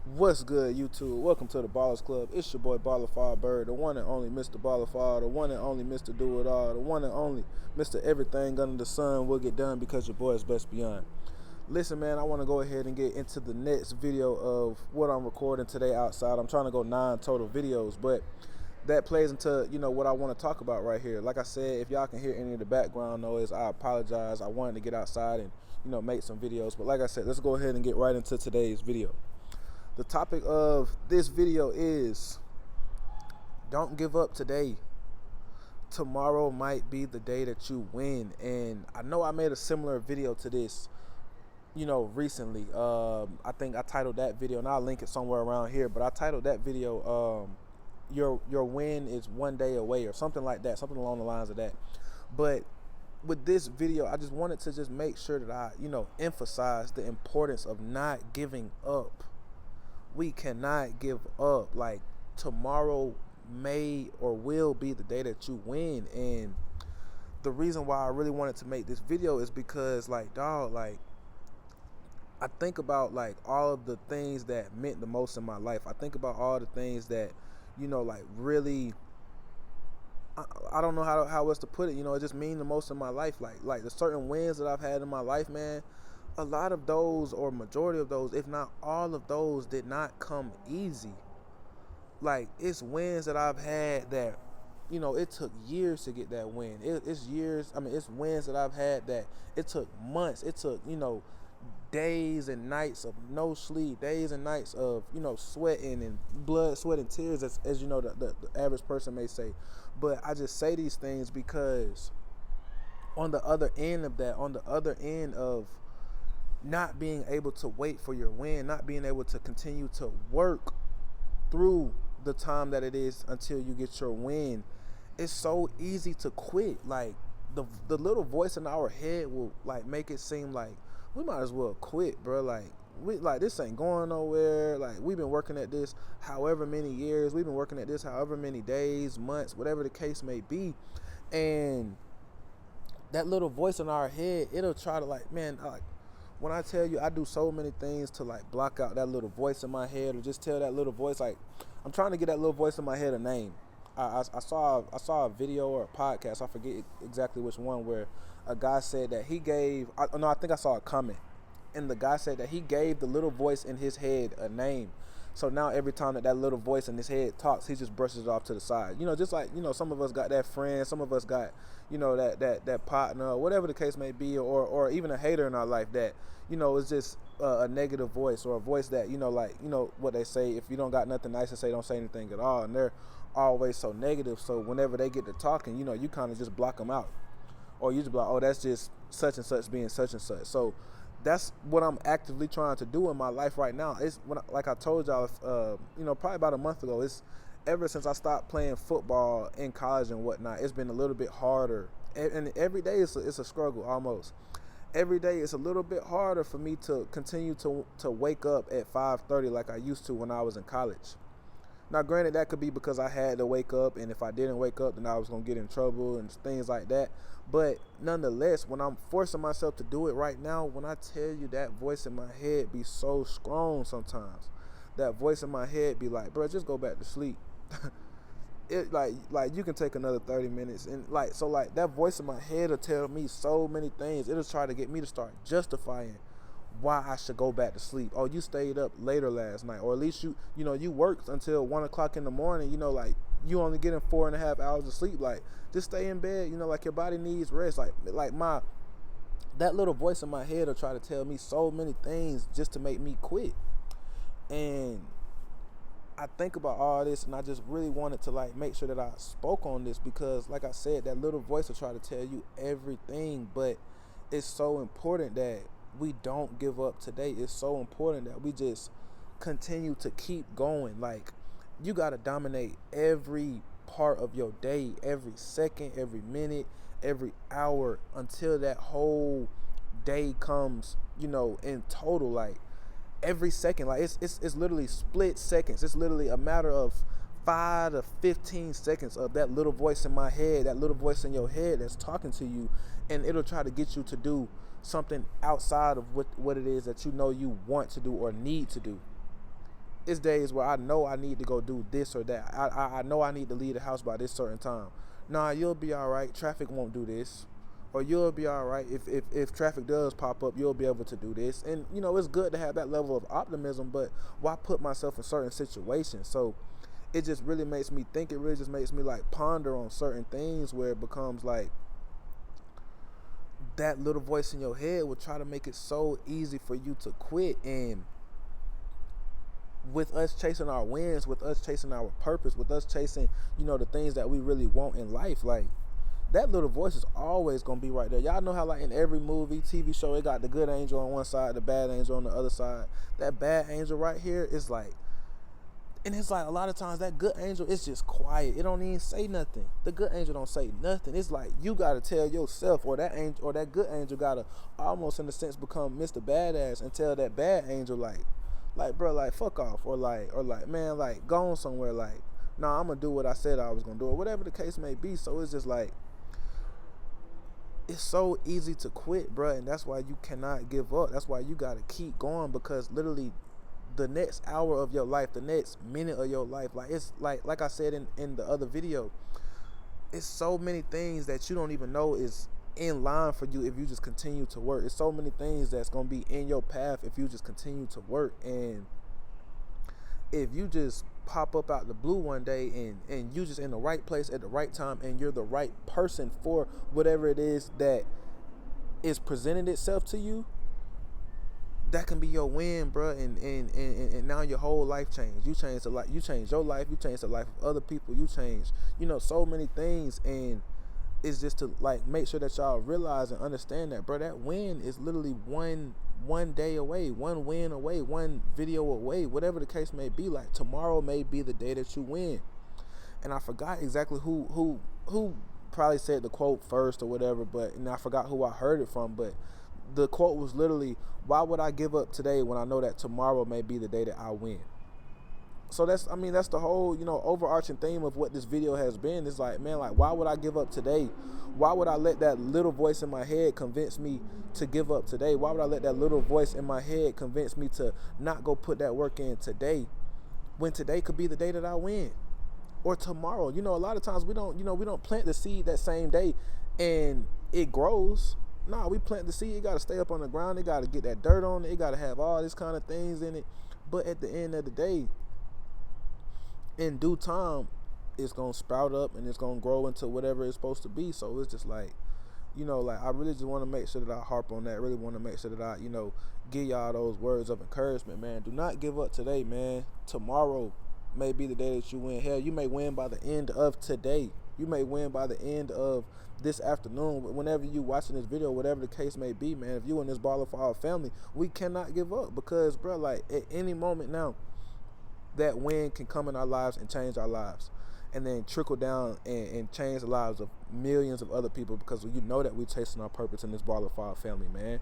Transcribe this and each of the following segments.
What's good, YouTube? Welcome to the Ballers Club. It's your boy BallOrFallBird, the one and only Mr. Ballofall, the one and only Mr. Do It All, the one and only Mr. Everything Under the Sun will get done because your boy is best beyond. Listen, man, I want to go ahead and get into the next video of what I'm recording today outside. I'm trying to go 9 total videos, but that plays into what I want to talk about right here. Like I said, if y'all can hear any of the background noise, I apologize. I wanted to get outside and make some videos, but like I said, let's go ahead and get right into today's video. The topic of this video is don't give up today. Tomorrow might be the day that you win. And I know I made a similar video to this, recently. I think I titled that video, and I'll link it somewhere around here, but I titled that video, your win is one day away, or something like that, something along the lines of that. But with this video, I just wanted to just make sure that I, emphasize the importance of not giving up. We cannot give up. Like, tomorrow may or will be the day that you win. And the reason why I really wanted to make this video is because, like, dog, like, I think about, like, all of the things that meant the most in my life. I think about all the things that, like, really, I don't know how else to put it. It just mean the most in my life. Like the certain wins that I've had in my life, man, a lot of those, or majority of those, if not all of those, did not come easy. Like, it's wins that I've had that, it took years to get that win. It's years. I mean, it's wins that I've had that it took months. It took, days and nights of no sleep, days and nights of, sweating and blood, sweat, and tears, as the average person may say. But I just say these things because on the other end of that, on the other end of not being able to wait for your win, not being able to continue to work through the time that it is until you get your win, it's so easy to quit. Like, the little voice in our head will, like, make it seem like we might as well quit, bro. Like this ain't going nowhere. Like, we've been working at this however many years, we've been working at this however many days, months, whatever the case may be, and that little voice in our head, it'll try to, like, man, like, when I tell you, I do so many things to, like, block out that little voice in my head, or just tell that little voice, like, I'm trying to get that little voice in my head a name. I saw a video or a podcast, I forget exactly which one, where a guy said that he gave, I think I saw a comment, and the guy said that he gave the little voice in his head a name. So now every time that little voice in his head talks, he just brushes it off to the side. Just like, some of us got that friend, some of us got, that partner, whatever the case may be, or even a hater in our life that, is just a negative voice, or a voice that, like, what they say, if you don't got nothing nice to say, don't say anything at all. And they're always so negative. So whenever they get to talking, you kind of just block them out. Or you just be like, oh, that's just such and such being such and such. So that's what I'm actively trying to do in my life right now. It's like I told y'all, probably about a month ago. It's ever since I stopped playing football in college and whatnot, it's been a little bit harder. And every day it's a struggle almost. Every day it's a little bit harder for me to continue to wake up at 5:30 like I used to when I was in college. Now, granted, that could be because I had to wake up, and if I didn't wake up, then I was going to get in trouble and things like that. But nonetheless, when I'm forcing myself to do it right now, when I tell you, that voice in my head be so strong sometimes. That voice in my head be like, bro, just go back to sleep. It like you can take another 30 minutes. And like, so like, that voice in my head will tell me so many things. It'll try to get me to start justifying why I should go back to sleep. Oh, you stayed up later last night, or at least you worked until 1 o'clock in the morning. Like, you only getting 4.5 hours of sleep. Like, just stay in bed. Like, your body needs rest. Like that little voice in my head will try to tell me so many things just to make me quit. And I think about all this, and I just really wanted to, like, make sure that I spoke on this, because, like I said, that little voice will try to tell you everything. But it's so important that we don't give up today. It's so important that we just continue to keep going. Like, you got to dominate every part of your day, every second, every minute, every hour, until that whole day comes, in total. Like, every second, like, it's literally split seconds. It's literally a matter of 5 to 15 seconds of that little voice in my head, that little voice in your head that's talking to you, and it'll try to get you to do something outside of what it is that you want to do or need to do. It's days where I know I need to go do this or that. I know I need to leave the house by this certain time. Nah, you'll be all right. Traffic won't do this. Or you'll be all right. If traffic does pop up, you'll be able to do this. And, it's good to have that level of optimism, but why put myself in certain situations? So it just really makes me think. It really just makes me, like, ponder on certain things where it becomes, like, that little voice in your head will try to make it so easy for you to quit. And with us chasing our wins, with us chasing our purpose, with us chasing, the things that we really want in life, like, that little voice is always going to be right there. Y'all know how, like, in every movie, TV show, it got the good angel on one side, the bad angel on the other side. That bad angel right here is like, and it's like a lot of times that good angel is just quiet. It don't even say nothing. The good angel don't say nothing. It's like you got to tell yourself, or that angel, or that good angel got to almost, in a sense, become Mr. Badass and tell that bad angel, like, bro, like, fuck off, or like, man, like, go on somewhere, like, nah, I'm going to do what I said I was going to do, or whatever the case may be. So it's just like, it's so easy to quit, bro, and that's why you cannot give up. That's why you got to keep going, because literally the next hour of your life, the next minute of your life, like, it's like I said in the other video, it's so many things that you don't even know is in line for you if you just continue to work. It's so many things that's going to be in your path if you just continue to work. And if you just pop up out the blue one day and you just in the right place at the right time, and you're the right person for whatever it is that is presenting itself to you, that can be your win, bro. And now your whole life changed. You changed a lot. You changed your life. You changed the life of other people. You changed, so many things. And it's just to, like, make sure that y'all realize and understand that, bro, that win is literally one day away, one win away, one video away, whatever the case may be. Like, tomorrow may be the day that you win. And I forgot exactly who probably said the quote first or whatever, and I forgot who I heard it from, but the quote was literally, why would I give up today when I know that tomorrow may be the day that I win? So that's the whole, overarching theme of what this video has been. It's like, man, like, why would I give up today? Why would I let that little voice in my head convince me to give up today? Why would I let that little voice in my head convince me to not go put that work in today, when today could be the day that I win? Or tomorrow. A lot of times we don't plant the seed that same day and it grows. Nah, we plant the seed. It got to stay up on the ground. It got to get that dirt on it. It got to have all these kind of things in it. But at the end of the day, in due time, it's going to sprout up and it's going to grow into whatever it's supposed to be. So it's just like, like, I really just want to make sure that I harp on that. Really want to make sure that I, give y'all those words of encouragement, man. Do not give up today, man. Tomorrow may be the day that you win. Hell, you may win by the end of today. You may win by the end of this afternoon. Whenever you watching this video, whatever the case may be, man, if you in this BallOrFall family, we cannot give up, because, bro, like, at any moment now, that win can come in our lives and change our lives, and then trickle down and change the lives of millions of other people, because you know that we're chasing our purpose in this BallOrFall family, man.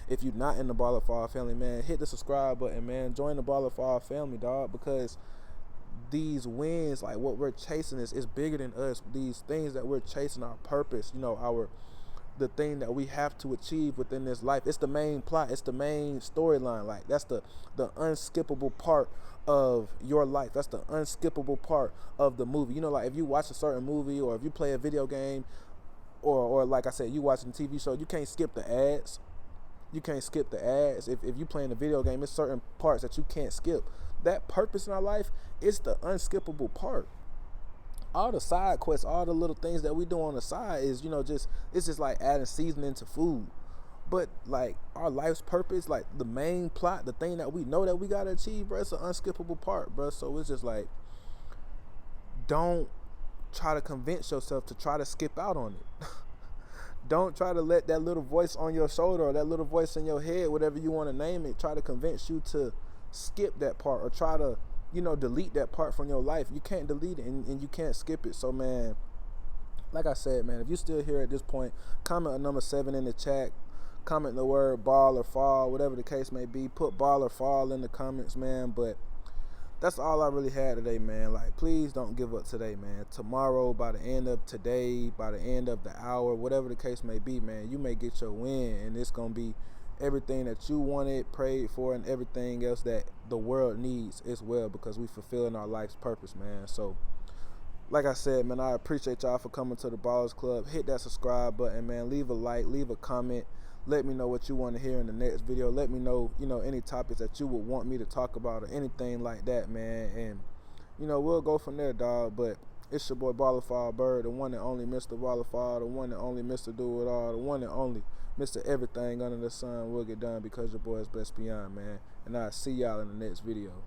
If you're not in the BallOrFall family, man, hit the subscribe button, man. Join the BallOrFall family, dog, because these wins, like, what we're chasing is bigger than us. These things that we're chasing, our purpose, the thing that we have to achieve within this life, it's the main plot, it's the main storyline. Like, that's the unskippable part of your life. That's the unskippable part of the movie. Like, if you watch a certain movie, or if you play a video game, or like I said, you watching a TV show, you can't skip the ads. You can't skip the ads. If you playing a video game, it's certain parts that you can't skip. That purpose in our life, it's the unskippable part. All the side quests, all the little things that we do on the side is, it's just like adding seasoning to food. But, like, our life's purpose, like, the main plot, the thing that we know that we got to achieve, bro, it's an unskippable part, bro. So it's just like, don't try to convince yourself to try to skip out on it. Don't try to let that little voice on your shoulder, or that little voice in your head, whatever you want to name it, try to convince you to skip that part, or try to, delete that part from your life. You can't delete it, and you can't skip it. So, man, like I said, man, if you're still here at this point, comment a number 7 in the chat. Comment the word ball or fall, whatever the case may be. Put ball or fall in the comments, man. But that's all I really had today, man. Like, please don't give up today, man. Tomorrow, by the end of today, by the end of the hour, whatever the case may be, man, you may get your win, and it's going to be everything that you wanted, prayed for, and everything else that the world needs as well, because we fulfilling our life's purpose, man. So like I said, man, I appreciate y'all for coming to the Ballers Club. Hit that subscribe button, man. Leave a like, leave a comment. Let me know what you want to hear in the next video. Let me know, any topics that you would want me to talk about or anything like that, man. And, we'll go from there, dog. But it's your boy BallOrFallBird, the one and only Mr. BallOrFall, the one and only Mr. Do It All, the one and only Mr. Everything Under the Sun Will Get Done because your boy is best beyond, man. And I'll see y'all in the next video.